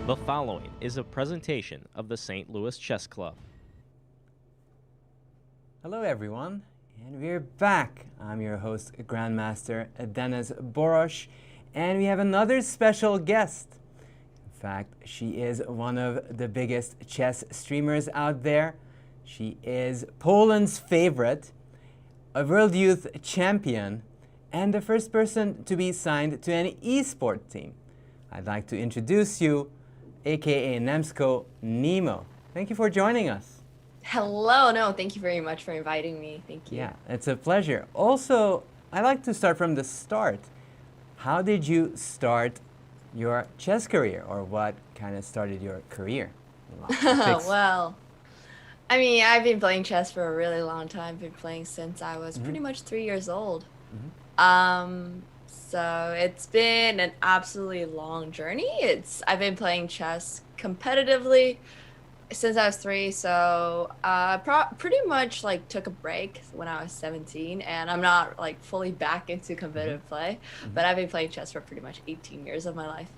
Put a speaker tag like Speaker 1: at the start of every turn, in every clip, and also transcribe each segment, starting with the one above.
Speaker 1: The following is a presentation of the St. Louis Chess Club.
Speaker 2: Hello everyone, and we're back. I'm your host, Grandmaster Denes Boros, and we have another special guest. In fact, she is one of the biggest chess streamers out there. She is Poland's favorite, a World Youth Champion, and the first person to be signed to an esport team. I'd like to introduce you, aka Nemsko, Nemo. Thank you for joining us.
Speaker 3: Hello, no, thank you very much for inviting me. Thank you.
Speaker 2: Yeah, it's a pleasure. Also, I'd like to start from the start. How did you start your chess career, or what kind of started your career?
Speaker 3: Well, I mean, I've been playing chess for a really long time. I've been playing since I was pretty much 3 years old. So it's been an absolutely long journey. I've been playing chess competitively since I was 3, so pretty much like took a break when I was 17, and I'm not like fully back into competitive play, but I've been playing chess for pretty much 18 years of my life.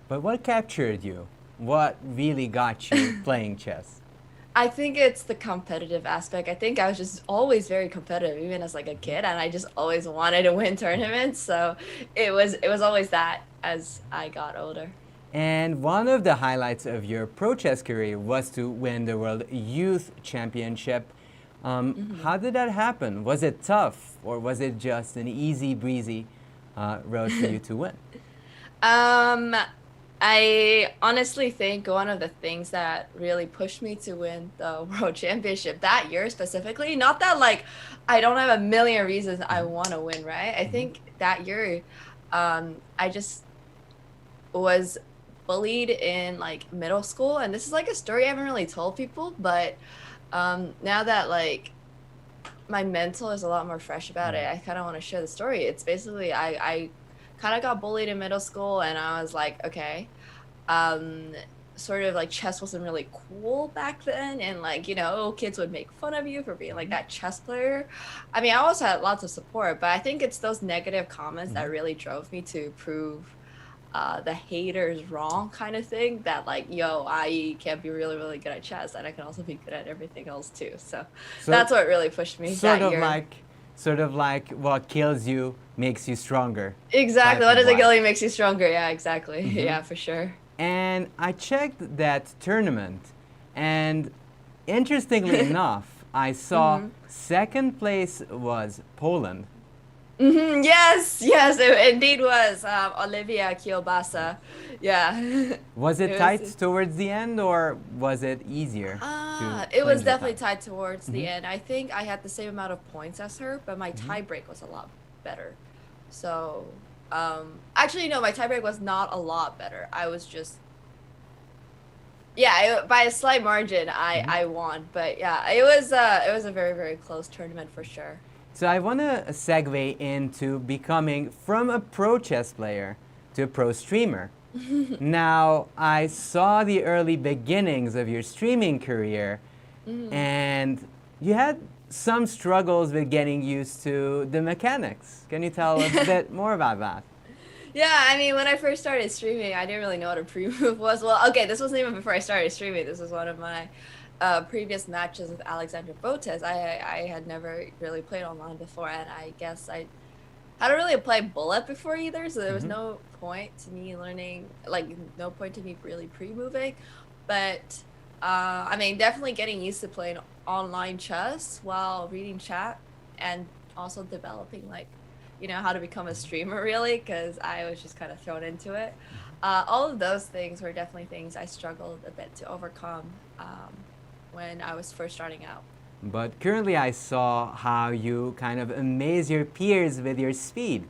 Speaker 2: But what captured you? What really got you playing chess?
Speaker 3: I think it's the competitive aspect. I think I was just always very competitive, even as like a kid, and I just always wanted to win tournaments. So it was always that as I got older.
Speaker 2: And one of the highlights of your pro chess career was to win the World Youth Championship. How did that happen? Was it tough, or was it just an easy breezy road for you to win?
Speaker 3: I honestly think one of the things that really pushed me to win the World Championship that year specifically, not that like I don't have a million reasons I want to win, right? I think that year I just was bullied in like middle school, and this is like a story I haven't really told people, but now that like my mental is a lot more fresh about it, I kind of want to share the story. It's basically I kind of got bullied in middle school, and I was like, okay, sort of like chess wasn't really cool back then, and like, you know, kids would make fun of you for being like that chess player. I mean, I also had lots of support, but I think it's those negative comments that really drove me to prove the haters wrong, kind of thing, that like, yo, I can be really, really good at chess, and I can also be good at everything else too. So that's what really pushed me that year.
Speaker 2: Sort of like what kills you makes you stronger.
Speaker 3: Exactly. What doesn't kill you makes you stronger. Yeah, exactly. Yeah, for sure.
Speaker 2: And I checked that tournament, and interestingly enough, I saw second place was Poland.
Speaker 3: Yes, it indeed was Olivia Kielbasa. Yeah.
Speaker 2: Was it tight towards the end, or was it easier?
Speaker 3: It was definitely tight towards the end. I think I had the same amount of points as her, but my tiebreak was a lot better. So, actually, no, my tiebreak was not a lot better. I was just, yeah, by a slight margin, I won. But yeah, it was a very, very close tournament for sure.
Speaker 2: So I want to segue into becoming from a pro chess player to a pro streamer. Now, I saw the early beginnings of your streaming career, and you had some struggles with getting used to the mechanics. Can you tell us a bit more about that?
Speaker 3: Yeah, I mean, when I first started streaming, I didn't really know what a pre-move was. Well, okay, this wasn't even before I started streaming. This was one of my previous matches with Alexandra Botes. I had never really played online before, and I guess I hadn't really played Bullet before either, so there was no point to me learning, like no point to me really pre-moving. But I mean, definitely getting used to playing online chess while reading chat, and also developing like, you know, how to become a streamer really, because I was just kind of thrown into it. All of those things were definitely things I struggled a bit to overcome when I was first starting out.
Speaker 2: But currently I saw how you kind of amaze your peers with your speed.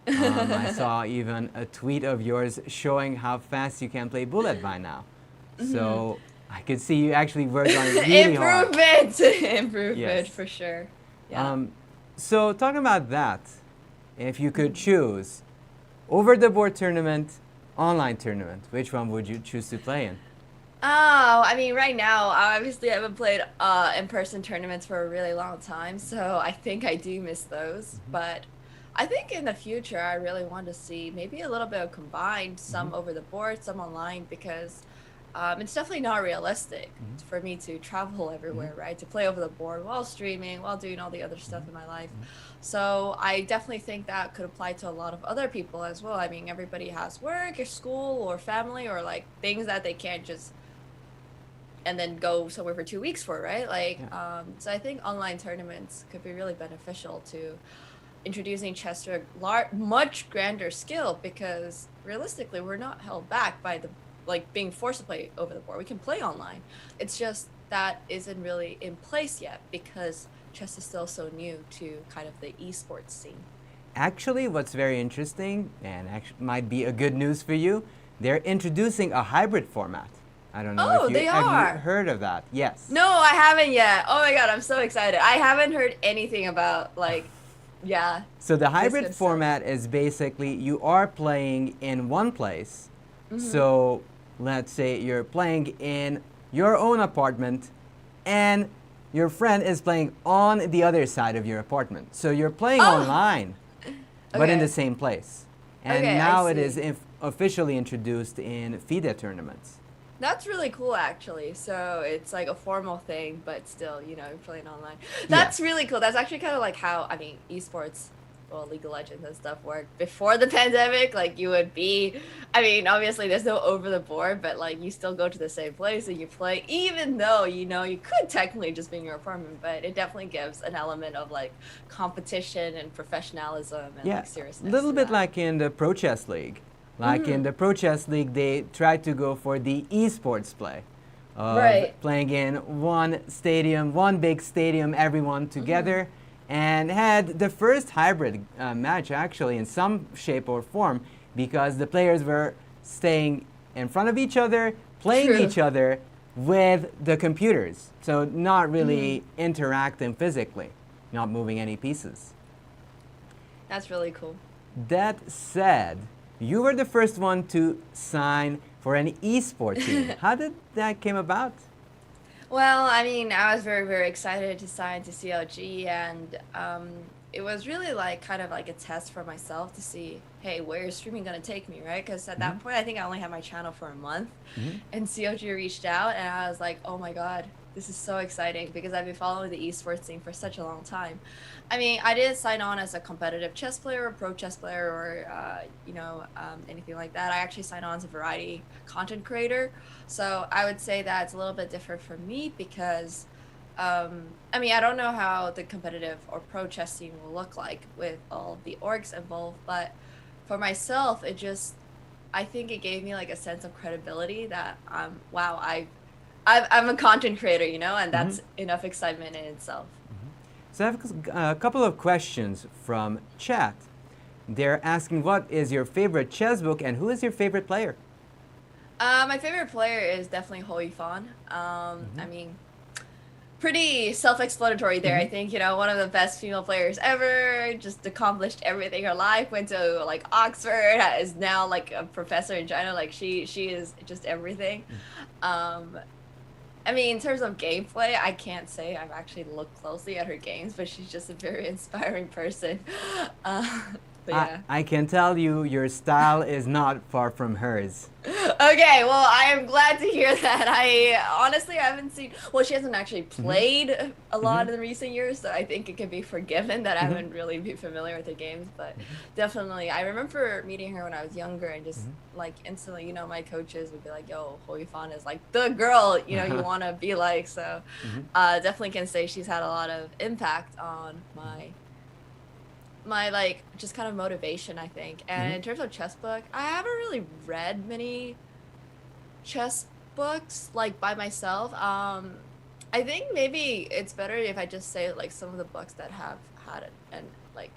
Speaker 2: I saw even a tweet of yours showing how fast you can play Bullet by now. So I could see you actually worked on it really hard.
Speaker 3: Improvement, yes. For sure. Yeah.
Speaker 2: So talking about that, if you could choose over-the-board tournament, online tournament, which one would you choose to play in?
Speaker 3: Oh, I mean, right now, obviously I haven't played in-person tournaments for a really long time, so I think I do miss those. But I think in the future, I really want to see maybe a little bit of combined, some over the board, some online, because it's definitely not realistic for me to travel everywhere, right? To play over the board while streaming, while doing all the other stuff in my life. So I definitely think that could apply to a lot of other people as well. I mean, everybody has work or school or family or like things that they can't just and then go somewhere for 2 weeks for, right? Like, so I think online tournaments could be really beneficial to introducing chess to a much grander skill, because realistically, we're not held back by the like being forced to play over the board. We can play online. It's just that isn't really in place yet because chess is still so new to kind of the esports scene.
Speaker 2: Actually, what's very interesting, and actually might be a good news for you, they're introducing a hybrid format. I don't know if you have you heard of that. Yes.
Speaker 3: No, I haven't yet. Oh my god, I'm so excited. I haven't heard anything about like, yeah.
Speaker 2: So the hybrid format is basically you are playing in one place. So let's say you're playing in your own apartment and your friend is playing on the other side of your apartment. So you're playing online, but in the same place. And now it is officially introduced in FIDE tournaments.
Speaker 3: That's really cool, actually. So it's like a formal thing, but still, you know, you're playing online. That's really cool. That's actually kind of like how, I mean, esports, well, League of Legends and stuff worked before the pandemic. Like, you would be, I mean, obviously there's no over the board, but like you still go to the same place and you play, even though, you know, you could technically just be in your apartment, but it definitely gives an element of like competition and professionalism and like seriousness.
Speaker 2: A little bit like in the Pro Chess League. Like in the Pro Chess League, they tried to go for the esports play. Playing in one stadium, one big stadium, everyone together, and had the first hybrid match actually in some shape or form, because the players were staying in front of each other, playing each other with the computers. So not really interacting physically, not moving any pieces.
Speaker 3: That's really cool.
Speaker 2: That said, you were the first one to sign for an esports team. How did that came about?
Speaker 3: Well, I mean, I was very, very excited to sign to CLG, and it was really like kind of like a test for myself to see, hey, where is streaming going to take me, right? Because at that point, I think I only had my channel for a month, and CLG reached out, and I was like, oh my God, this is so exciting, because I've been following the esports scene for such a long time. I mean, I didn't sign on as a competitive chess player or pro chess player or, you know, anything like that. I actually signed on as a variety content creator. So I would say that it's a little bit different for me because, I mean, I don't know how the competitive or pro chess scene will look like with all the orgs involved, but for myself, it just, I think it gave me like a sense of credibility that, wow, I'm a content creator, you know, and that's enough excitement in itself.
Speaker 2: So I have a couple of questions from chat. They're asking, what is your favorite chess book and who is your favorite player?
Speaker 3: My favorite player is definitely Hou Yifan. I mean, pretty self-explanatory there. I think, you know, one of the best female players ever, just accomplished everything her life, went to like Oxford, is now like a professor in China. Like she is just everything. I mean, in terms of gameplay, I can't say I've actually looked closely at her games, but she's just a very inspiring person. But yeah.
Speaker 2: I can tell you your style is not far from hers.
Speaker 3: Okay, well, I am glad to hear that. I honestly haven't seen, well, she hasn't actually played a lot in recent years, so I think it can be forgiven that I haven't really been familiar with her games, but definitely, I remember meeting her when I was younger and just like instantly, you know, my coaches would be like, yo, Hou Yifan is like the girl, you know, you want to be like, so definitely can say she's had a lot of impact on my like just kind of motivation, I think. And in terms of chess book, I haven't really read many chess books like by myself. I think maybe it's better if I just say like some of the books that have had an like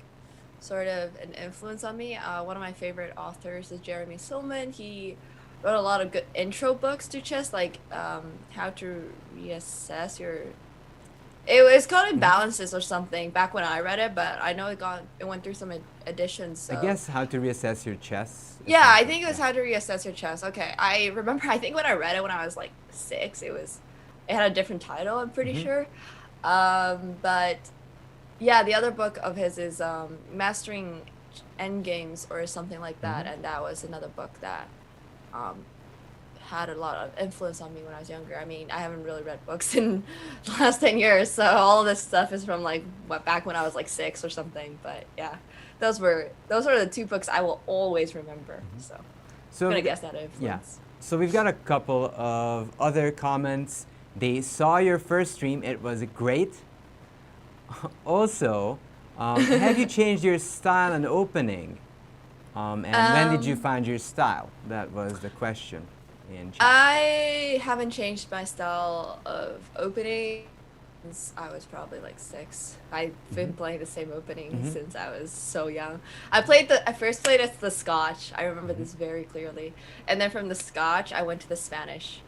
Speaker 3: sort of an influence on me. One of my favorite authors is Jeremy Silman. He wrote a lot of good intro books to chess, like how to reassess your. It's called Imbalances or something back when I read it, but I know it went through some editions. So.
Speaker 2: I guess how to reassess your chess.
Speaker 3: Yeah, I think it was how to reassess your chess. Okay, I remember. I think when I read it when I was like 6, it had a different title. I'm pretty sure, but Yeah, the other book of his is Mastering Endgames or something like that, and that was another book that um, had a lot of influence on me when I was younger. I mean, I haven't really read books in the last 10 years, so all of this stuff is from like back when I was like 6 or something. But yeah, those are the two books I will always remember. So I'm gonna guess that influence.
Speaker 2: Yeah. So we've got a couple of other comments. They saw your first stream. It was great. Also, have you changed your style and opening? And when did you find your style? That was the question in chat.
Speaker 3: I haven't changed my style of opening since I was probably like 6. I've been playing the same opening since I was so young. I first played as the Scotch. I remember this very clearly. And then from the Scotch, I went to the Spanish.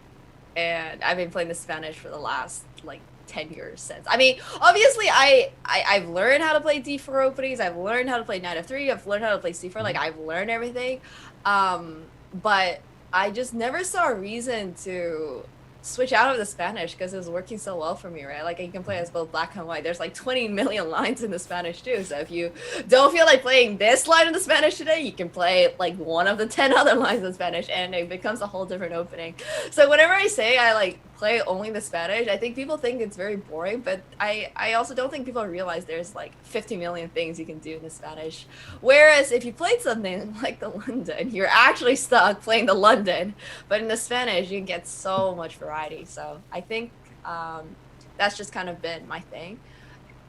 Speaker 3: And I've been playing the Spanish for the last like 10 years since. I mean, obviously I've learned how to play D4 openings. I've learned how to play Knight of 3. I've learned how to play C4. Like I've learned everything. But I just never saw a reason to switch out of the Spanish because it was working so well for me, right? Like you can play as both black and white. There's like 20 million lines in the Spanish too. So if you don't feel like playing this line in the Spanish today, you can play like one of the 10 other lines in Spanish and it becomes a whole different opening. So whenever I say I like play only the Spanish, I think people think it's very boring, but I also don't think people realize there's like 50 million things you can do in the Spanish. Whereas if you played something like the London, you're actually stuck playing the London, but in the Spanish, you can get so much variety. So I think that's just kind of been my thing.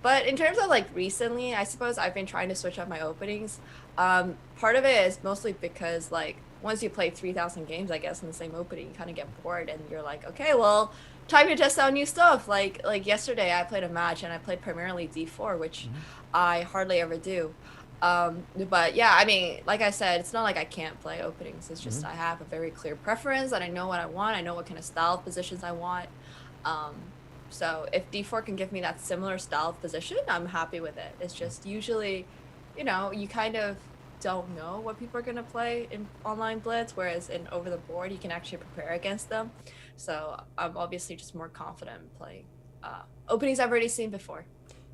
Speaker 3: But in terms of like recently, I suppose I've been trying to switch up my openings. Part of it is mostly because like once you play 3,000 games, I guess, in the same opening, you kind of get bored and you're like, okay, well, time to test out new stuff. Like yesterday, I played a match and I played primarily D4, which I hardly ever do. But yeah, I mean, like I said, it's not like I can't play openings. It's just I have a very clear preference and I know what I want. I know what kind of style of positions I want. So if D4 can give me that similar style of position, I'm happy with it. It's just usually, you know, you kind of don't know what people are going to play in online blitz, whereas in over the board you can actually prepare against them. So I'm obviously just more confident in playing openings I've already seen before.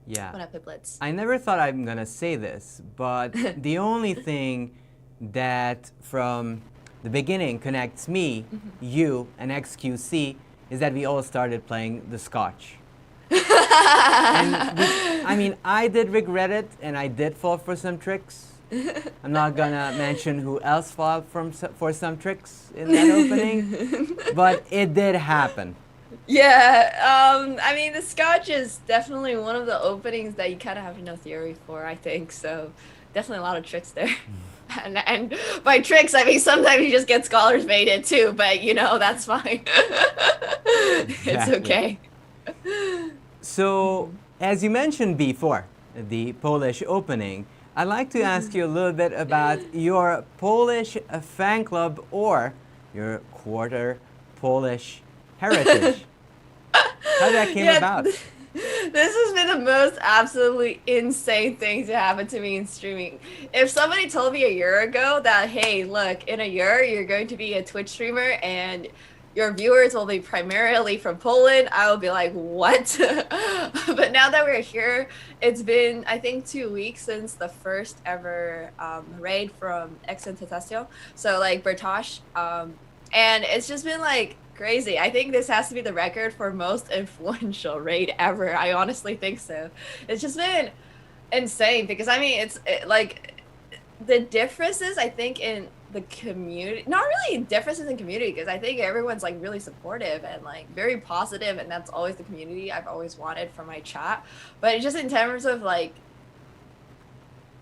Speaker 2: Yeah.
Speaker 3: When I play blitz.
Speaker 2: I never thought I'm gonna say this, but the only thing that from the beginning connects me, you, and XQC is that we all started playing the Scotch. I mean, I did regret it, and I did fall for some tricks. I'm not gonna mention who else fell for some tricks in that opening, but it did happen.
Speaker 3: Yeah, I mean, the Scotch is definitely one of the openings that you kind of have to know theory for, I think. So definitely a lot of tricks there. And by tricks, I mean, sometimes you just get scholars mated too, but you know, that's fine. It's okay.
Speaker 2: So, as you mentioned before, the Polish opening, I'd like to ask you a little bit about your Polish fan club or your quarter Polish heritage. How that came about?
Speaker 3: This has been the most absolutely insane thing to happen to me in streaming. If somebody told me a year ago that, hey, look, in a year you're going to be a Twitch streamer and your viewers will be primarily from Poland, I will be like, what? But now that we're here, it's been, I think, 2 weeks since the first ever raid from Exentatio. So like Bertosh. And it's just been like crazy. I think this has to be the record for most influential raid ever. I honestly think so. It's just been insane because I mean, like the differences I think in the community, not really differences in community, because I think everyone's like really supportive and like very positive, and that's always the community I've always wanted from my chat. But it's just in terms of like,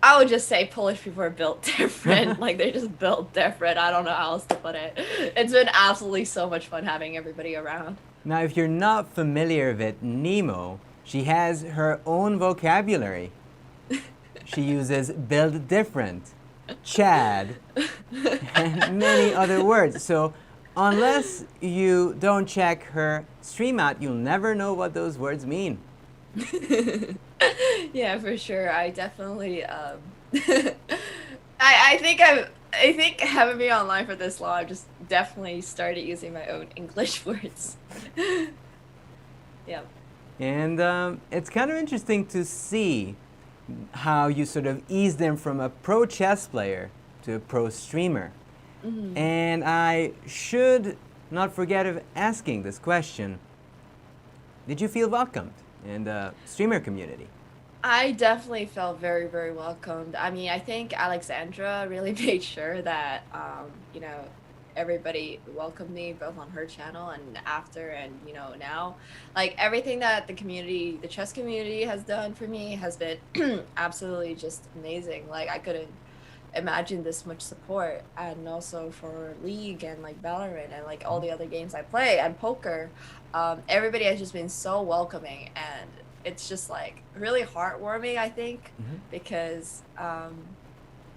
Speaker 3: I would just say Polish people are built different. Like they're just built different. I don't know how else to put it. It's been absolutely so much fun having everybody around.
Speaker 2: Now, if you're not familiar with Nemo, she has her own vocabulary. She uses build different, Chad, and many other words. So unless you don't check her stream out, you'll never know what those words mean.
Speaker 3: Yeah, for sure. I definitely I think having been online for this long, I've just definitely started using my own English words. Yeah.
Speaker 2: And it's kind of interesting to see how you sort of ease them from a pro chess player to a pro streamer. And I should not forget of asking this question. Did you feel welcomed in the streamer community?
Speaker 3: I definitely felt very, very welcomed. I mean, I think Alexandra really made sure that, you know, everybody welcomed me both on her channel and after and, you know, now. Like, everything that the community, the chess community has done for me has been absolutely just amazing. Like, I couldn't imagine this much support. And also for League and, like, Valorant and, like, all the other games I play and poker, everybody has just been so welcoming, and it's just like really heartwarming, I think, because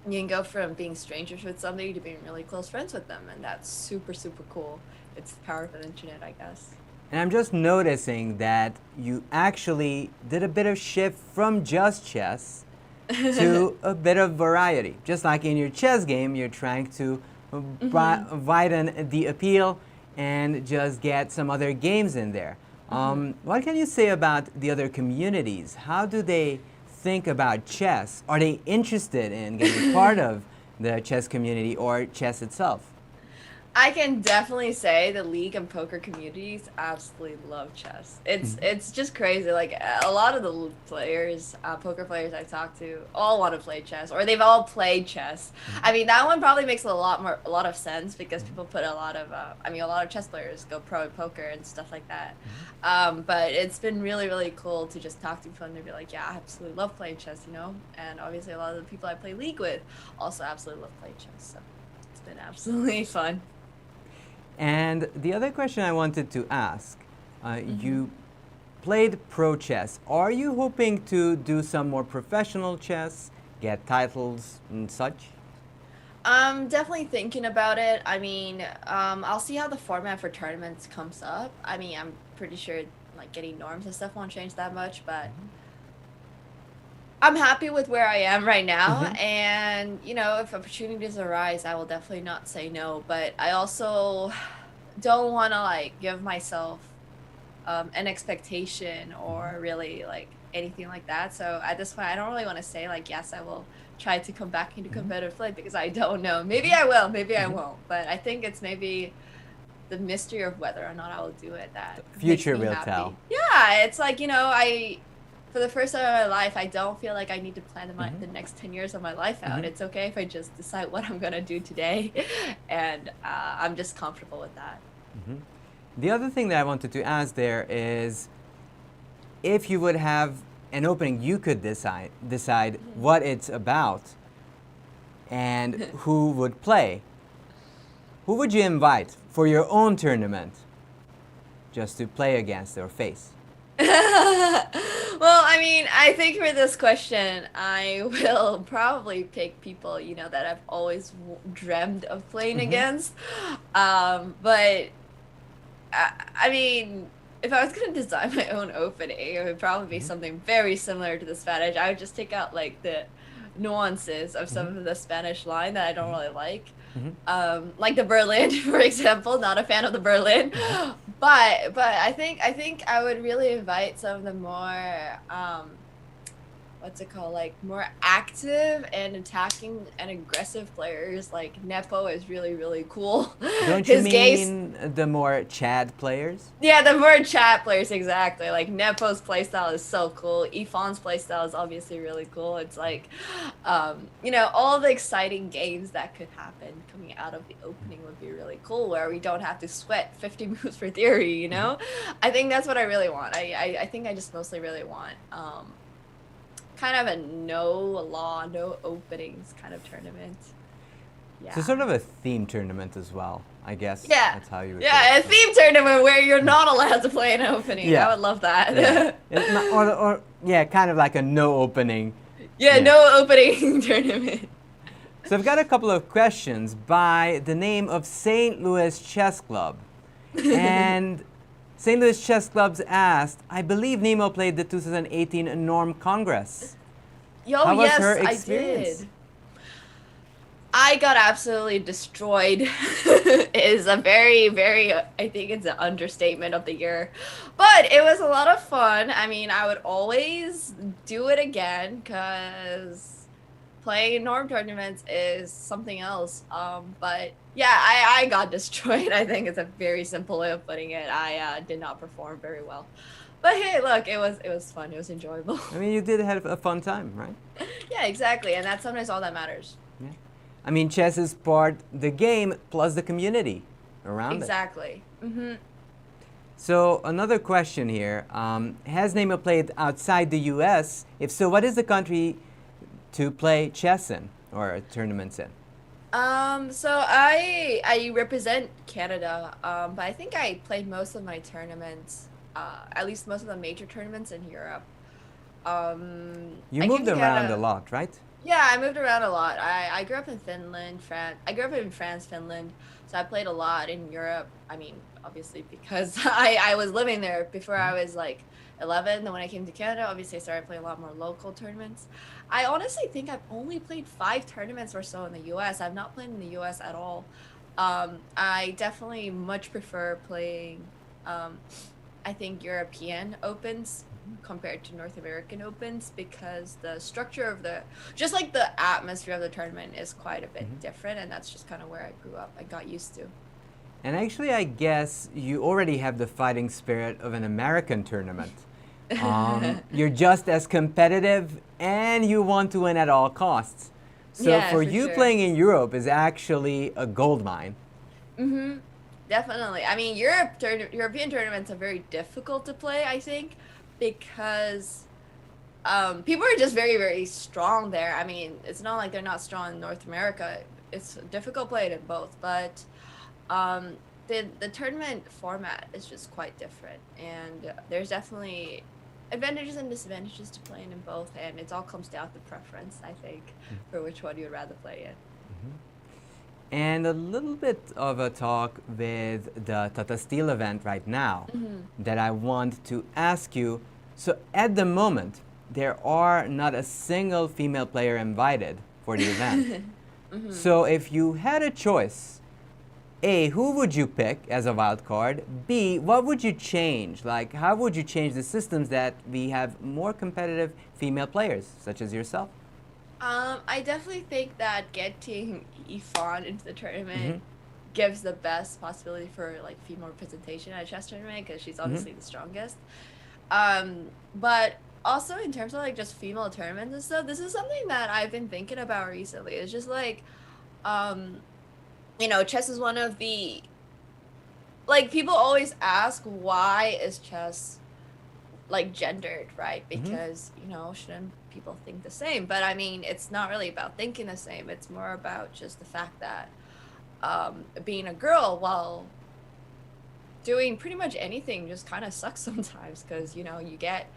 Speaker 3: you can go from being strangers with somebody to being really close friends with them, and that's super, super cool. It's the power of the internet, I guess.
Speaker 2: And I'm just noticing that you actually did a bit of shift from just chess to a bit of variety. Just like in your chess game, you're trying to widen the appeal and just get some other games in there. What can you say about the other communities? How do they think about chess? Are they interested in getting part of the chess community or chess itself?
Speaker 3: I can definitely say the League and poker communities absolutely love chess. It's just crazy. Like, a lot of the players, poker players I talk to, all want to play chess, or they've all played chess. I mean, that one probably makes a lot of sense because people put a lot of, I mean, a lot of chess players go pro at poker and stuff like that. But it's been really, really cool to just talk to people and they'd be like, yeah, I absolutely love playing chess, you know. And obviously, a lot of the people I play League with also absolutely love playing chess. So it's been absolutely fun.
Speaker 2: And the other question I wanted to ask, you played pro chess. Are you hoping to do some more professional chess, get titles and such?
Speaker 3: I'm definitely thinking about it. I mean, I'll see how the format for tournaments comes up. I mean, I'm pretty sure like getting norms and stuff won't change that much, but I'm happy with where I am right now. And, you know, if opportunities arise, I will definitely not say no. But I also don't want to, like, give myself an expectation or really, like, anything like that. So at this point, I don't really want to say, like, yes, I will try to come back into competitive play because I don't know. Maybe I will, maybe I won't. But I think it's maybe the mystery of whether or not I will do it that
Speaker 2: future
Speaker 3: makes me
Speaker 2: will
Speaker 3: happy.
Speaker 2: tell.
Speaker 3: Yeah, it's like, you know, for the first time in my life, I don't feel like I need to plan the next 10 years of my life out. It's okay if I just decide what I'm going to do today, and I'm just comfortable with that.
Speaker 2: The other thing that I wanted to ask there is, if you would have an opening, you could decide what it's about and who would play. Who would you invite for your own tournament just to play against or face?
Speaker 3: Well, I mean, I think for this question, I will probably pick people, you know, that I've always dreamt of playing against. But, I mean, if I was going to design my own opening, it would probably be something very similar to the Spanish. I would just take out, like, the nuances of some of the Spanish line that I don't really like. Like the Berlin, for example. Not a fan of the Berlin, but I think I would really invite some of the more what's it called, like more active and attacking and aggressive players. Like Nepo is really, really cool.
Speaker 2: Don't you mean the more Chad players?
Speaker 3: Yeah, the more Chad players, exactly. Like Nepo's playstyle is so cool. Ifan's playstyle is obviously really cool. It's like, you know, all the exciting games that could happen coming out of the opening would be really cool, where we don't have to sweat 50 moves for theory, you know? I think that's what I really want. I think I just mostly really want kind of a no openings kind of tournament. Yeah.
Speaker 2: So sort of a theme tournament as well, I guess.
Speaker 3: Yeah.
Speaker 2: That's how you would
Speaker 3: Yeah, a theme tournament where you're not allowed to play an opening.
Speaker 2: Yeah.
Speaker 3: I would love that.
Speaker 2: Yeah. or yeah, kind of like a no opening.
Speaker 3: Yeah, no opening tournament.
Speaker 2: So I've got a couple of questions by the name of St. Louis Chess Club. And St. Louis Chess Club's asked, I believe Nemo played the 2018 Norm Congress.
Speaker 3: Yo,
Speaker 2: How was
Speaker 3: yes,
Speaker 2: her
Speaker 3: I
Speaker 2: experience?
Speaker 3: did. I got absolutely destroyed is a very, very, I think it's an understatement of the year. But it was a lot of fun. I mean, I would always do it again because playing norm tournaments is something else. But yeah, I got destroyed. I think it's a very simple way of putting it. I did not perform very well. But hey, look, it was fun. It was enjoyable.
Speaker 2: I mean, you did have a fun time, right?
Speaker 3: Yeah, exactly. And that's sometimes all that matters.
Speaker 2: Yeah. I mean, chess is part the game plus the community around it.
Speaker 3: Exactly. Mm-hmm.
Speaker 2: So another question here: has Nemo played outside the U.S.? If so, what is the country to play chess in or tournaments in?
Speaker 3: So I represent Canada, but I think I played most of my tournaments, at least most of the major tournaments in Europe.
Speaker 2: You
Speaker 3: I came
Speaker 2: moved
Speaker 3: to
Speaker 2: around
Speaker 3: Canada.
Speaker 2: a lot, right?
Speaker 3: Yeah, I moved around a lot. I grew up in Finland, France. I grew up in France, Finland. So I played a lot in Europe. I mean, obviously because I was living there before I was like 11. Then when I came to Canada, obviously I started playing a lot more local tournaments. I honestly think I've only played 5 tournaments or so in the US. I've not played in the US at all. I definitely much prefer playing, I think, European Opens compared to North American Opens because the structure of just like the atmosphere of the tournament is quite a bit different, and that's just kind of where I grew up. I got used to.
Speaker 2: And actually, I guess you already have the fighting spirit of an American tournament. You're just as competitive and you want to win at all costs. So
Speaker 3: Yeah,
Speaker 2: for
Speaker 3: for
Speaker 2: you
Speaker 3: sure.
Speaker 2: playing in Europe is actually a gold mine.
Speaker 3: Mm-hmm. Definitely. I mean, European tournaments are very difficult to play, I think, because people are just very, very strong there. I mean, it's not like they're not strong in North America. It's difficult playing in both, but um, the tournament format is just quite different, and there's definitely advantages and disadvantages to playing in both, and it all comes down to preference, I think, for which one you would rather play in.
Speaker 2: And a little bit of a talk with the Tata Steel event right now that I want to ask you. So at the moment, there are not a single female player invited for the event. So if you had a choice, A, who would you pick as a wild card? B, what would you change? Like, how would you change the systems that we have more competitive female players, such as yourself?
Speaker 3: I definitely think that getting Ifan into the tournament gives the best possibility for like female representation at a chess tournament because she's obviously the strongest. But also in terms of like just female tournaments and stuff, this is something that I've been thinking about recently. It's just like, chess is one of the like people always ask why is chess like gendered, right? Because shouldn't people think the same? But I mean, it's not really about thinking the same. It's more about just the fact that being a girl while doing pretty much anything just kind of sucks sometimes because you get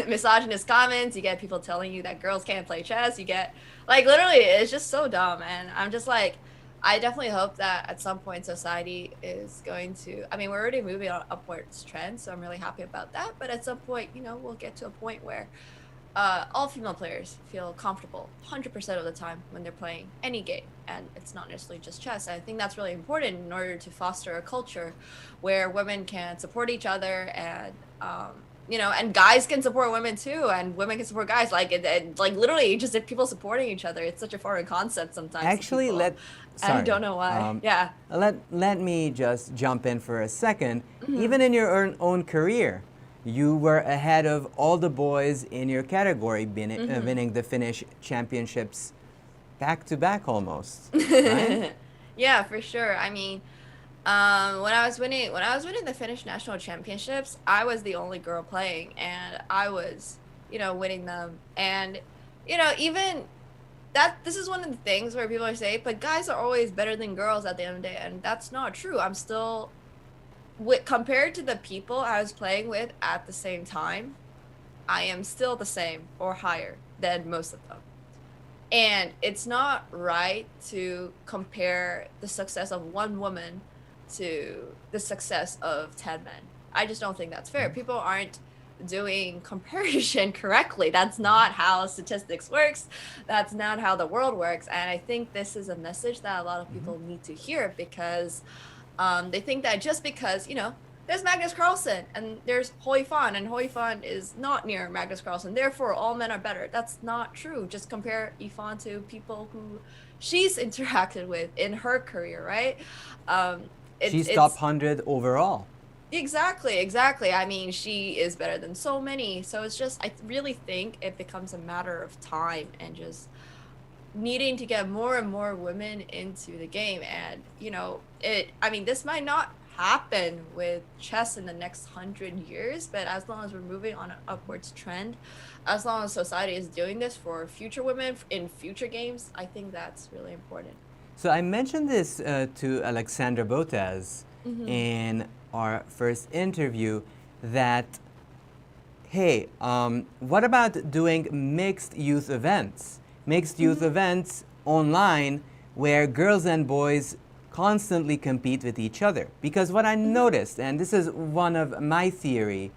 Speaker 3: misogynist comments, you get people telling you that girls can't play chess, you get like literally it's just so dumb, and I'm just like I definitely hope that at some point society is going to, I mean, we're already moving on upwards trend, so I'm really happy about that. But at some point, we'll get to a point where all female players feel comfortable 100% of the time when they're playing any game. And it's not necessarily just chess. I think that's really important in order to foster a culture where women can support each other and, and guys can support women too, and women can support guys. Like, like literally, just if people supporting each other, it's such a foreign concept sometimes.
Speaker 2: Actually,
Speaker 3: I don't know why. Yeah.
Speaker 2: Let me just jump in for a second. Even in your own career, you were ahead of all the boys in your category, winning the Finnish championships back to back almost. Right?
Speaker 3: Yeah, for sure. I mean, when I was winning the Finnish national championships, I was the only girl playing, and I was, winning them. And, even that this is one of the things where people are saying, but guys are always better than girls at the end of the day, and that's not true. I'm still, compared to the people I was playing with at the same time, I am still the same or higher than most of them. And it's not right to compare the success of one woman to the success of 10 men. I just don't think that's fair. People aren't doing comparison correctly. That's not how statistics works. That's not how the world works. And I think this is a message that a lot of people need to hear, because they think that just because, you know, there's Magnus Carlsen and there's Hoi Fan, and Hoi Fan is not near Magnus Carlsen, therefore all men are better. That's not true. Just compare Ifan to people who she's interacted with in her career, right?
Speaker 2: She's top 100 overall.
Speaker 3: Exactly. I mean, she is better than so many. So it's just, I really think it becomes a matter of time and just needing to get more and more women into the game. And, you know, I mean, this might not happen with chess in the next 100 years, but as long as we're moving on an upwards trend, as long as society is doing this for future women in future games, I think that's really important.
Speaker 2: So I mentioned this to Alexandra Botez in our first interview, that, hey, what about doing mixed youth events? Mixed youth events online where girls and boys constantly compete with each other. Because what I noticed, and this is one of my theory,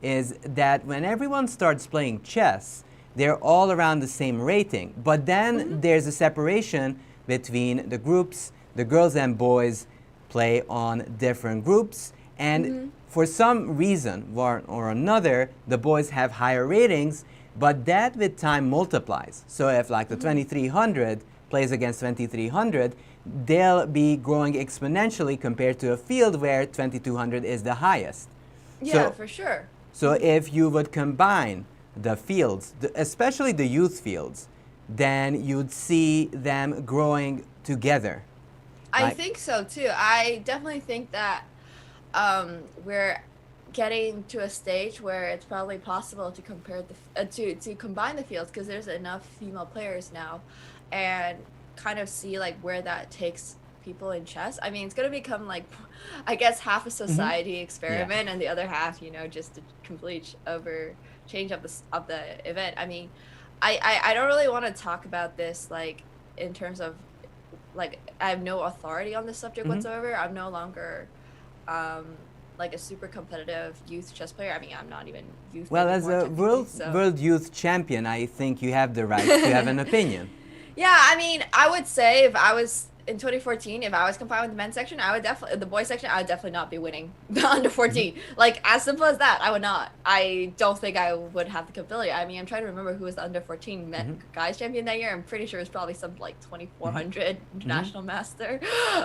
Speaker 2: is that when everyone starts playing chess, they're all around the same rating. But then there's a separation between the groups. The girls and boys play on different groups. And for some reason or another, the boys have higher ratings, but that with time multiplies. So if like the 2300 plays against 2300, they'll be growing exponentially compared to a field where 2200 is the highest.
Speaker 3: Yeah, for sure.
Speaker 2: So if you would combine the fields, especially the youth fields, then you'd see them growing together.
Speaker 3: I think so too. I definitely think that we're getting to a stage where it's probably possible to compare to combine the fields, because there's enough female players now, and kind of see like where that takes people in chess. I mean, it's going to become like, I guess, half a society experiment, and the other half, you know, just a complete change of the event. I mean, I don't really want to talk about this like in terms of like, I have no authority on this subject whatsoever. I'm no longer like a super competitive youth chess player. I mean, I'm not even youth.
Speaker 2: Well, as a world youth champion, I think you have the right to have an opinion.
Speaker 3: Yeah, I mean, I would say if I was in 2014, if I was confined with the men's section, I would definitely, the boys section, I would definitely not be winning the under 14. Like, as simple as that, I would not. I don't think I would have the capability. I mean, I'm trying to remember who was the under 14 guys champion that year. I'm pretty sure it was probably some like 2400 international master,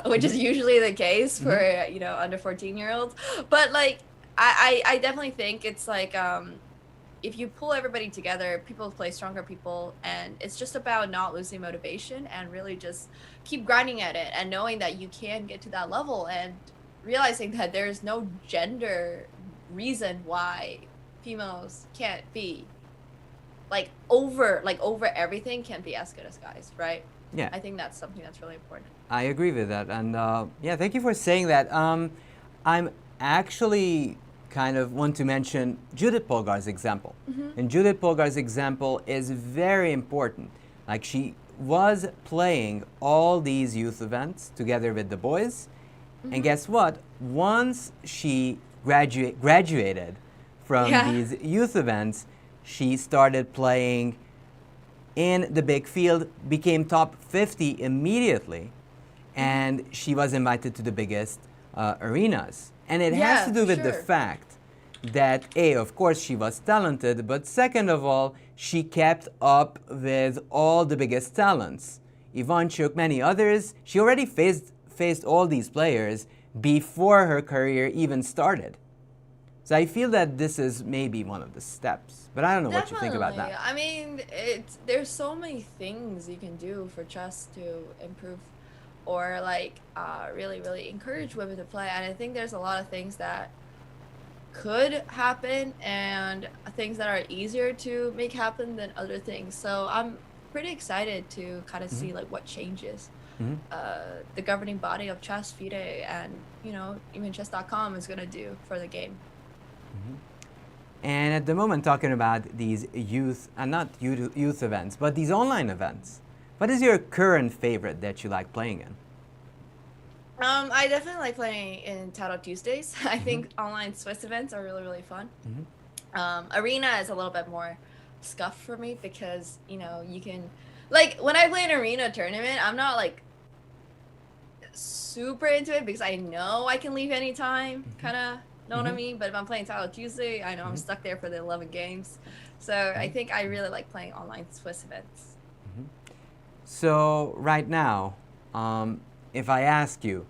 Speaker 3: which is usually the case for, you know, under 14-year-olds. But like, I definitely think it's like, if you pull everybody together, people play stronger people, and it's just about not losing motivation and really just keep grinding at it and knowing that you can get to that level, and realizing that there's no gender reason why females can't be like over everything, can't be as good as guys, right?
Speaker 2: Yeah.
Speaker 3: I think that's something that's really important.
Speaker 2: I agree with that, and yeah, thank you for saying that. I'm actually kind of want to mention Judith Polgar's example. And Judith Polgar's example is very important. Like, she was playing all these youth events together with the boys, and guess what? Once she graduated from these youth events, she started playing in the big field, became top 50 immediately, and she was invited to the biggest arenas. And it has to do with the fact that, A, of course, she was talented, but second of all, she kept up with all the biggest talents. Ivanchuk, many others. She already faced all these players before her career even started. So I feel that this is maybe one of the steps, but I don't know what you think about that.
Speaker 3: I mean, there's so many things you can do for chess to improve or like really encourage women to play, and I think there's a lot of things that could happen and things that are easier to make happen than other things. So I'm pretty excited to kind of see like what changes the governing body of chess, FIDE, and you know, even chess.com is going to do for the game.
Speaker 2: And at the moment, talking about these youth, and not youth events, but these online events, what is your current favorite that you like playing in?
Speaker 3: I definitely like playing in Title Tuesdays. I think online Swiss events are really fun. Arena is a little bit more scuffed for me because, you know, you can, like, when I play an arena tournament, I'm not like super into it because I know I can leave anytime, kind of, know what I mean? But if I'm playing Untitled Tuesday, I know I'm stuck there for the 11 games. So I think I really like playing online Swiss events.
Speaker 2: So right now, if I ask you,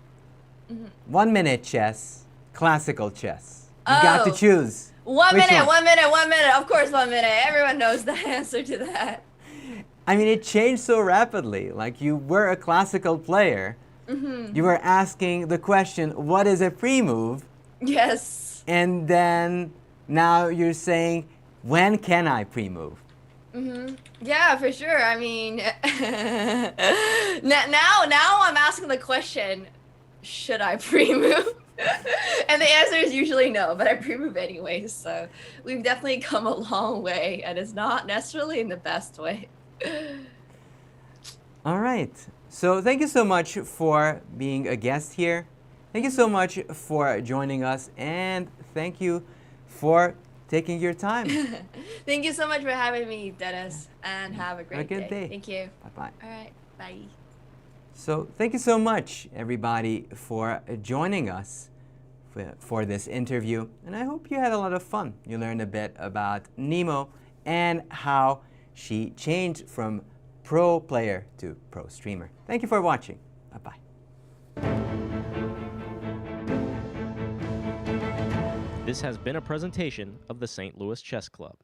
Speaker 2: 1 minute chess, classical chess, you got to choose.
Speaker 3: 1
Speaker 2: Which
Speaker 3: minute,
Speaker 2: one?
Speaker 3: 1 minute, 1 minute. Of course, 1 minute. Everyone knows the answer to that.
Speaker 2: I mean, it changed so rapidly. Like, you were a classical player. You were asking the question, what is a pre-move?
Speaker 3: Yes.
Speaker 2: And then now you're saying, when can I pre-move?
Speaker 3: Yeah, for sure. I mean, now I'm asking the question, should I pre-move? And the answer is usually no, but I pre-move anyways. So we've definitely come a long way, and it's not necessarily in the best way.
Speaker 2: All right. So thank you so much for being a guest here. Thank you so much for joining us, and thank you for taking your time.
Speaker 3: Thank you so much for having me, Dennis, and have a great
Speaker 2: good day.
Speaker 3: Thank you.
Speaker 2: Bye-bye.
Speaker 3: All right, bye.
Speaker 2: So thank you so much, everybody, for joining us for this interview. And I hope you had a lot of fun. You learned a bit about Nemo and how she changed from pro player to pro streamer. Thank you for watching. Bye-bye.
Speaker 1: This has been a presentation of the St. Louis Chess Club.